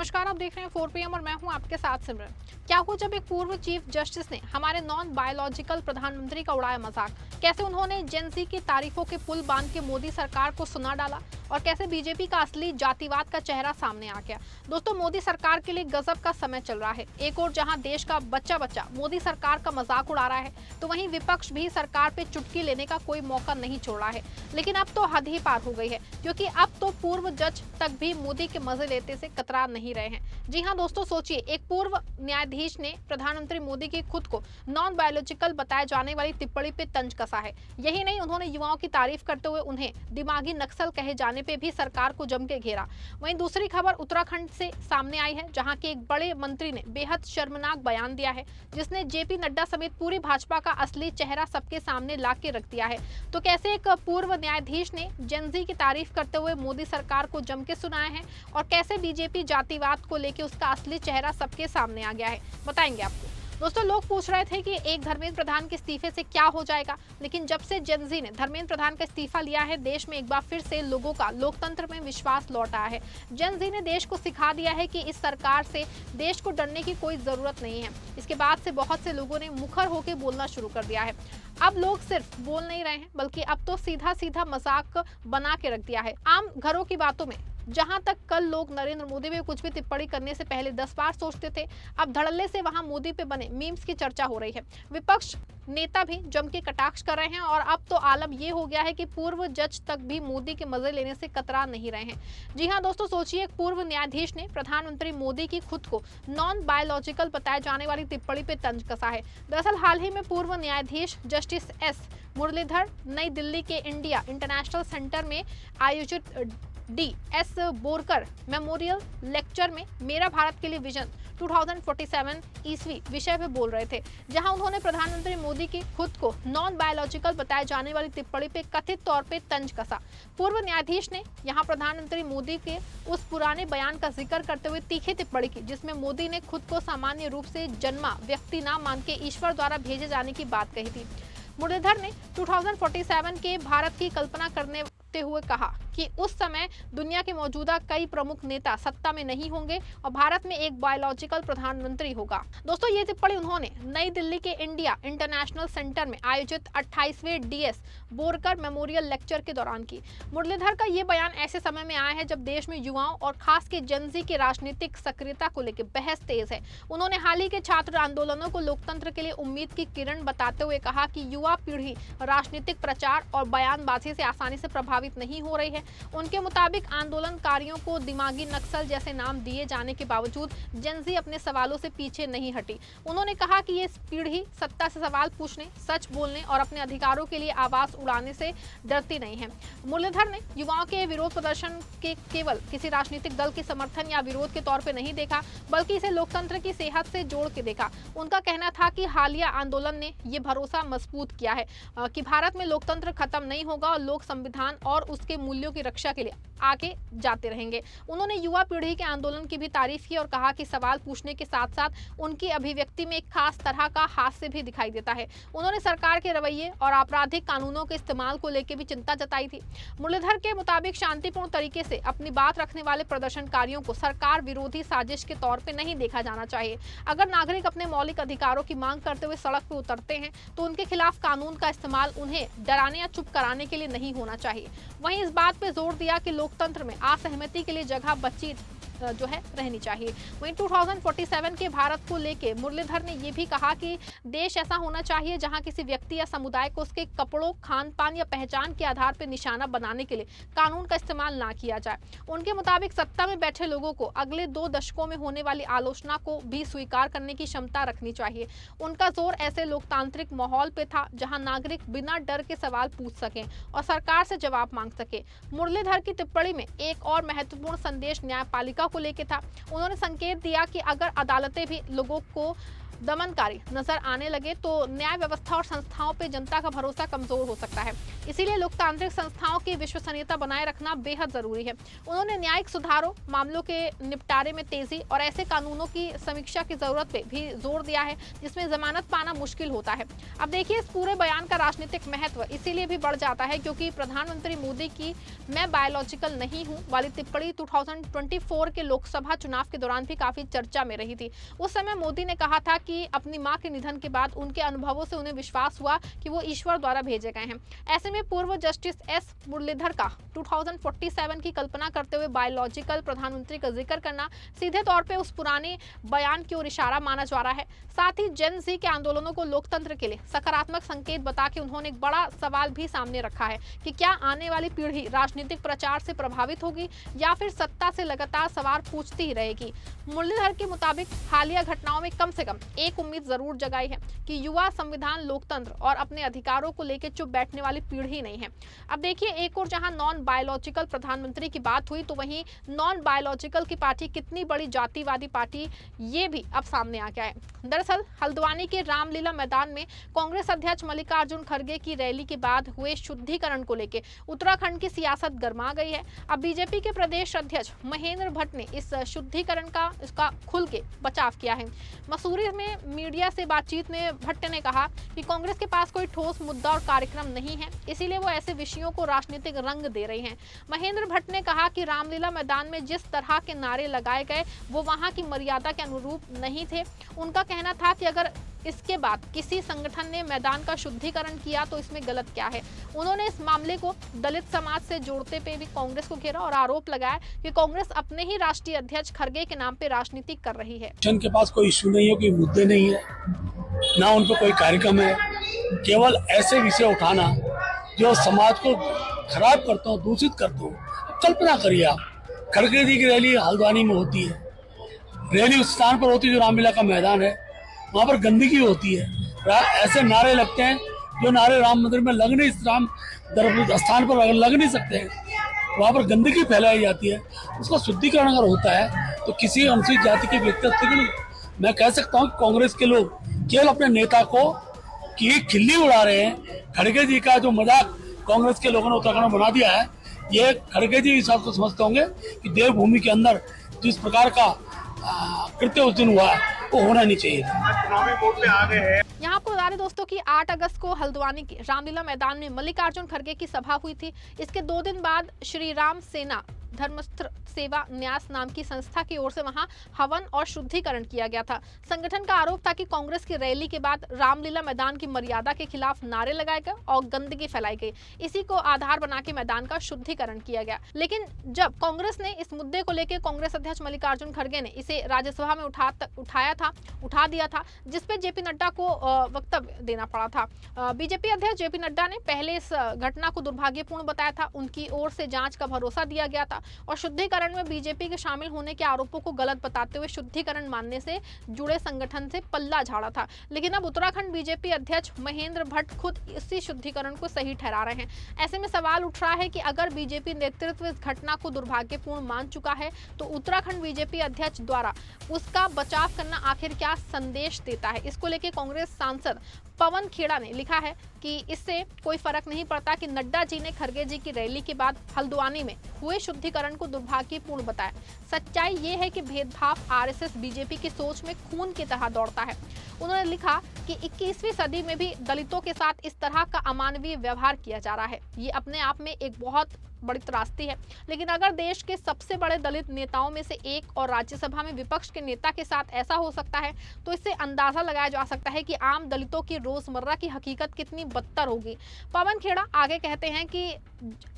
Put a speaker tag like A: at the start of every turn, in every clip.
A: नमस्कार, आप देख रहे हैं 4 PM और मैं हूं आपके साथ सिमरन। क्या हुआ जब एक पूर्व चीफ जस्टिस ने हमारे नॉन बायोलॉजिकल प्रधानमंत्री का उड़ाया मजाक? कैसे उन्होंने जेनजी की तारीफों के पुल बांध के मोदी सरकार को सुना डाला और कैसे बीजेपी का असली जातिवाद का चेहरा सामने आ गया। दोस्तों, मोदी सरकार के लिए गजब का समय चल रहा है। एक और जहां देश का बच्चा बच्चा मोदी सरकार का मजाक उड़ा रहा है, तो वहीं विपक्ष भी सरकार पे चुटकी लेने का कोई मौका नहीं छोड़ रहा है। लेकिन अब तो हद ही पार हो गई है, क्योंकि अब तो पूर्व जज तक भी मोदी के मजे लेते से कतरा नहीं रहे हैं। जी हाँ दोस्तों, सोचिए, एक पूर्व न्यायाधीश ने प्रधानमंत्री मोदी की खुद को नॉन बायोलॉजिकल बताए जाने वाली टिप्पणी पे तंज कसा है। यही नहीं, उन्होंने युवाओं की तारीफ करते हुए उन्हें दिमागी नक्सल कहे जाने पे भी सरकार को जम के घेरा। वहीं दूसरी खबर उत्तराखंड से सामने आई है, जहां के एक बड़े मंत्री ने बेहद शर्मनाक बयान दिया है, जिसने जेपी नड्डा समेत पूरी भाजपा का असली चेहरा सबके सामने ला के रख दिया है। तो कैसे एक पूर्व न्यायाधीश ने जेनजी की तारीफ करते हुए मोदी सरकार को जम के सुनाया है और कैसे बीजेपी जातिवाद को लेकर उसका असली चेहरा सबके सामने आ गया है, बताएंगे आपको। दोस्तों, लोग पूछ रहे थे कि एक धर्मेंद्र प्रधान के इस्तीफे से क्या हो जाएगा, लेकिन जब से जेनजी ने धर्मेंद्र प्रधान का इस्तीफा लिया है, देश में एक बार फिर से लोगों का लोकतंत्र में विश्वास लौट आया है। जेनजी ने देश को सिखा दिया है कि इस सरकार से देश को डरने की कोई जरूरत नहीं है। इसके बाद से बहुत से लोगों ने मुखर होकर बोलना शुरू कर दिया है। अब लोग सिर्फ बोल नहीं रहे हैं, बल्कि अब तो सीधा सीधा मजाक बना के रख दिया है। आम घरों की बातों में जहां तक कल लोग नरेंद्र मोदी पे कुछ भी टिप्पणी करने से पहले 10 बार सोचते थे, अब धड़ल्ले से वहां मोदी पे बने मीम्स की चर्चा हो रही है। विपक्ष नेता भी जम के कटाक्ष कर रहे हैं और अब तो आलम ये हो गया है कि पूर्व जज तक भी मोदी के मजे लेने से कतरा नहीं रहे हैं। जी हाँ दोस्तों, सोचिए, एक पूर्व न्यायाधीश ने प्रधानमंत्री मोदी की खुद को नॉन बायोलॉजिकल बताए जाने वाली टिप्पणी पे तंज कसा है। दरअसल हाल ही में पूर्व न्यायाधीश जस्टिस एस मुरलीधर नई दिल्ली के इंडिया इंटरनेशनल सेंटर में आयोजित DS बोरकर मेमोरियल लेक्चर में मेरा भारत के लिए विजन 2047 ईस्वी विषय पे बोल रहे थे, जहां उन्होंने प्रधानमंत्री मोदी की खुद को नॉन बायोलॉजिकल बताए जाने वाली टिप्पणी पे कथित तौर पे तंज कसा। पूर्व न्यायाधीश ने यहां प्रधानमंत्री मोदी के उस पुराने बयान का जिक्र करते हुए तीखी टिप्पणी की, जिसमें मोदी ने खुद को सामान्य रूप से जन्मा व्यक्ति ना मान के ईश्वर द्वारा भेजे जाने की बात कही थी। मुरलीधर ने 2047 के भारत की कल्पना करने हुए कहा कि उस समय दुनिया के मौजूदा कई प्रमुख नेता सत्ता में नहीं होंगे और भारत में एक बायोलॉजिकल प्रधानमंत्री होगा। दोस्तों, ये टिप्पणी उन्होंने नई दिल्ली के इंडिया इंटरनेशनल सेंटर में आयोजित 28वें DS बोरकर मेमोरियल लेक्चर के दौरान की। मुरलीधर का ये बयान ऐसे समय में आया है जब देश में युवाओं और खास के जेनजी की राजनीतिक सक्रियता को लेकर बहस तेज है। उन्होंने हाल ही के छात्र आंदोलनों को लोकतंत्र के लिए उम्मीद की किरण बताते हुए कहा कि युवा पीढ़ी राजनीतिक प्रचार और बयानबाजी से आसानी से प्रभावित नहीं हो रही है। उनके मुताबिक आंदोलनकारियों को दिमागी नक्सल जैसे नाम दिए जाने के बावजूद जेनजी अपने सवालों से पीछे नहीं हटी। उन्होंने कहा कि ये पीढ़ी सत्ता से सवाल पूछने, सच बोलने और अपने अधिकारों के लिए आवाज उड़ाने से डरती नहीं है। मुरलीधर ने युवाओं के विरोध प्रदर्शन के केवल किसी राजनीतिक दल के समर्थन या विरोध के तौर पर नहीं देखा, बल्कि इसे लोकतंत्र की सेहत से जोड़ के देखा। उनका कहना था कि हालिया आंदोलन ने ये भरोसा मजबूत किया है कि भारत में लोकतंत्र खत्म नहीं होगा और लोग संविधान और उसके मूल्यों की रक्षा के लिए आगे जाते रहेंगे। उन्होंने युवा पीढ़ी के आंदोलन की भी तारीफ की और कहा कि सवाल पूछने के साथ साथ उनकी अभिव्यक्ति में एक खास तरह का हास्य भी दिखाई देता है। उन्होंने सरकार के रवैये और आपराधिक कानूनों के इस्तेमाल को लेकर भी चिंता जताई थी। मुरलीधर के मुताबिक शांतिपूर्ण तरीके से अपनी बात रखने वाले प्रदर्शनकारियों को सरकार विरोधी साजिश के तौर पर नहीं देखा जाना चाहिए। अगर नागरिक अपने मौलिक अधिकारों की मांग करते हुए सड़क पर उतरते हैं, तो उनके खिलाफ कानून का इस्तेमाल उन्हें डराने या चुप कराने के लिए नहीं होना चाहिए। वहीं इस बात पे जोर दिया कि लोकतंत्र में असहमति के लिए जगह बची जो है रहनी चाहिए। वहीं 2047 के भारत को लेके मुरलीधर ने ये भी कहा कि देश ऐसा होना चाहिए जहां किसी व्यक्ति या समुदाय को उसके कपड़ों, खान पान या पहचान के आधार पर निशाना बनाने के लिए कानून का इस्तेमाल ना किया जाए। उनके मुताबिक सत्ता में बैठे लोगों को अगले 2 दशकों में होने वाली आलोचना को भी स्वीकार करने की क्षमता रखनी चाहिए। उनका जोर ऐसे लोकतांत्रिक माहौल पे था जहां नागरिक बिना डर के सवाल पूछ सकें और सरकार से जवाब मांग सके। मुरलीधर की टिप्पणी में एक और महत्वपूर्ण संदेश न्यायपालिका को लेकर था। उन्होंने संकेत दिया कि अगर अदालतें भी लोगों को दमनकारी नजर आने लगे तो न्याय व्यवस्था और संस्थाओं पर जनता का भरोसा कमजोर हो सकता है। इसीलिए लोकतांत्रिक संस्थाओं की विश्वसनीयता बनाए रखना बेहद जरूरी है। उन्होंने न्यायिक सुधारों, मामलों के निपटारे में तेजी और ऐसे कानूनों की समीक्षा की जरूरत पे भी जोर दिया है जिसमें जमानत पाना मुश्किल होता है। अब देखिए, इस पूरे बयान का राजनीतिक महत्व इसीलिए भी बढ़ जाता है क्योंकि प्रधानमंत्री मोदी की मैं बायोलॉजिकल नहीं हूं वाली टिप्पणी 2024 के लोकसभा चुनाव के दौरान भी काफी चर्चा में रही थी। उस समय मोदी ने कहा था कि अपनी मां के निधन के बाद उनके अनुभवों से उन्हें विश्वास हुआ कि वो ईश्वर द्वारा भेजे गए हैं। ऐसे में पूर्व जस्टिस एस मुरलीधर का 2047 की कल्पना करते हुए बायोलॉजिकल प्रधानमंत्री का जिक्र करना सीधे तौर पे उस पुराने बयान की ओर इशारा माना जा रहा है। साथ ही जेन ज़ी के आंदोलनों को लोकतंत्र के लिए सकारात्मक संकेत बता के उन्होंने एक बड़ा सवाल भी सामने रखा है कि क्या आने वाली पीढ़ी राजनीतिक प्रचार से प्रभावित होगी या फिर सत्ता से लगातार सवाल पूछती ही रहेगी। मुरलीधर के मुताबिक हालिया घटनाओं में कम से कम एक उम्मीद जरूर जगाई है कि युवा संविधान, लोकतंत्र और अपने अधिकारों को लेकर चुप बैठने वाली पीढ़ी नहीं है। अब देखिए, एक और जहां नॉन बायोलॉजिकल प्रधानमंत्री की बात हुई तो वहीं नॉन बायोलॉजिकल की पार्टी कितनी बड़ी जातिवादी पार्टी ये भी अब सामने आ गया है। दरअसल हल्द्वानी के रामलीला मैदान में कांग्रेस अध्यक्ष मल्लिकार्जुन खड़गे की रैली के बाद हुए शुद्धिकरण को लेकर उत्तराखंड की सियासत गर्मा गई है। अब बीजेपी के प्रदेश अध्यक्ष महेंद्र भट्ट ने इस शुद्धिकरण का इसका खुल के बचाव किया है। मसूरी में मीडिया से बातचीत में भट्ट ने कहा कि कांग्रेस के पास कोई ठोस मुद्दा और कार्यक्रम नहीं है, इसीलिए वो ऐसे विषयों को राजनीतिक रंग दे रही हैं। महेंद्र भट्ट ने कहा कि रामलीला मैदान में जिस तरह के नारे लगाए गए वो वहां की मर्यादा के अनुरूप नहीं थे। उनका कहना था कि अगर इसके बाद किसी संगठन ने मैदान का शुद्धिकरण किया तो इसमें गलत क्या है। उन्होंने इस मामले को दलित समाज से जोड़ते पे भी कांग्रेस को घेरा और आरोप लगाया कि कांग्रेस अपने ही राष्ट्रीय अध्यक्ष खड़गे के नाम पे राजनीति कर रही है।
B: जन के पास कोई इश्यू नहीं है, कोई मुद्दे नहीं है, ना उन पर कोई कार्यक्रम है। केवल ऐसे विषय उठाना जो समाज को खराब करते हो, दूषित करते हो। कल्पना करिए आप, खड़गे जी की रैली हल्द्वानी में होती है, रैली उस स्थान पर होती है जो रामलीला का मैदान है, वहाँ पर गंदगी होती है, ऐसे नारे लगते हैं जो नारे राम मंदिर में लग नहीं, राम स्थान पर लग नहीं सकते हैं, वहाँ पर गंदगी फैलाई जाती है। उसका शुद्धिकरण अगर होता है तो किसी अनुसूचित जाति के व्यक्ति, मैं कह सकता हूँ कांग्रेस के लोग केवल अपने नेता को की खिल्ली उड़ा रहे हैं। खड़गे जी का जो मजाक कांग्रेस के लोगों ने उत्तराखंड में बना दिया है, ये खड़गे जी इस बात को समझते होंगे कि देवभूमि के अंदर जिस प्रकार का कृत्य उस दिन हुआ है वो होना नहीं चाहिए।
C: चुनावी मोड में आ गए हैं।
A: यहाँ आपको बता दें दोस्तों कि 8 अगस्त को हल्द्वानी के रामलीला मैदान में मल्लिकार्जुन खड़गे की सभा हुई थी। इसके 2 दिन बाद श्री राम सेना धर्मस्थ सेवा न्यास नाम की संस्था की ओर से वहां हवन और शुद्धिकरण किया गया था। संगठन का आरोप था कि कांग्रेस की रैली के बाद रामलीला मैदान की मर्यादा के खिलाफ नारे लगाए गए और गंदगी फैलाई गई। इसी को आधार बना के मैदान का शुद्धिकरण किया गया। लेकिन जब कांग्रेस ने इस मुद्दे को लेकर कांग्रेस अध्यक्ष मल्लिकार्जुन खड़गे ने इसे राज्यसभा में उठा दिया था, जिसपे जेपी नड्डा को वक्तव्य देना पड़ा था। बीजेपी अध्यक्ष जेपी नड्डा ने पहले इस घटना को दुर्भाग्यपूर्ण बताया था। उनकी ओर से जांच का भरोसा दिया गया था और शुद्धिकरण में बीजेपी के शामिल होने के आरोपों को गलत बताते हुए शुद्धिकरण मानने से जुड़े संगठन से पल्ला झाड़ा था। लेकिन अब उत्तराखंड बीजेपी अध्यक्ष महेंद्र भट्ट खुद इसी शुद्धिकरण को सही ठहरा रहे हैं। ऐसे में सवाल उठ रहा है कि अगर बीजेपी नेतृत्व इस घटना को दुर्भाग्यपूर्ण मान चुका है तो उत्तराखंड बीजेपी अध्यक्ष द्वारा उसका बचाव करना आखिर क्या संदेश देता है। इसको लेकर कांग्रेस सांसद पवन खेड़ा ने लिखा है कि इससे कोई फर्क नहीं पड़ता कि नड्डा जी ने खड़गे जी की रैली के बाद हल्द्वानी में हुए शुद्धिकरण को दुर्भाग्यपूर्ण बताया। सच्चाई ये है कि भेदभाव आरएसएस बीजेपी की सोच में खून की तरह दौड़ता है। उन्होंने लिखा कि 21वीं सदी में भी दलितों के साथ इस तरह का अमानवीय व्यवहार किया जा रहा है। ये अपने आप में एक बहुत बड़ी त्रासदी है। लेकिन अगर देश के सबसे बड़े दलित नेताओं में से एक और राज्यसभा में विपक्ष के नेता के साथ ऐसा हो सकता है तो इससे अंदाजा लगाया जा सकता है कि आम दलितों की रोजमर्रा की हकीकत कितनी बदतर होगी। पवन खेड़ा आगे कहते हैं कि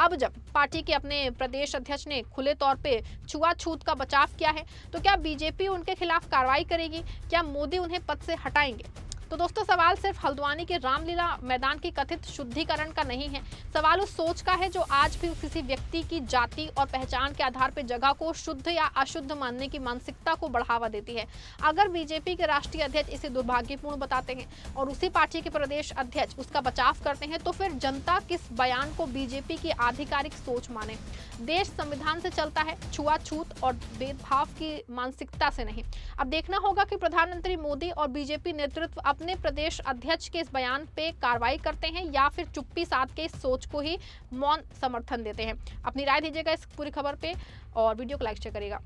A: अब जब पार्टी के अपने प्रदेश अध्यक्ष ने खुले तौर पे छुआछूत का बचाव किया है तो क्या बीजेपी उनके खिलाफ कार्रवाई करेगी? क्या मोदी उन्हें पद से हटाएंगे? तो दोस्तों सवाल सिर्फ हल्द्वानी के रामलीला मैदान के कथित शुद्धिकरण का नहीं है, सवाल उस सोच का है जो आज भी किसी व्यक्ति की जाति और पहचान के आधार पर जगह को शुद्ध या अशुद्ध मानने की मानसिकता को बढ़ावा देती है। अगर बीजेपी के राष्ट्रीय अध्यक्ष इसे दुर्भाग्यपूर्ण बताते हैं और उसी पार्टी के प्रदेश अध्यक्ष उसका बचाव करते हैं, तो फिर जनता किस बयान को बीजेपी की आधिकारिक सोच माने? देश संविधान से चलता है, छुआछूत और भेदभाव की मानसिकता से नहीं। अब देखना होगा कि प्रधानमंत्री मोदी और बीजेपी नेतृत्व अपने प्रदेश अध्यक्ष के इस बयान पे कार्रवाई करते हैं या फिर चुप्पी साध के इस सोच को ही मौन समर्थन देते हैं। अपनी राय दीजिएगा इस पूरी खबर पे और वीडियो को लाइक शेयर करिएगा।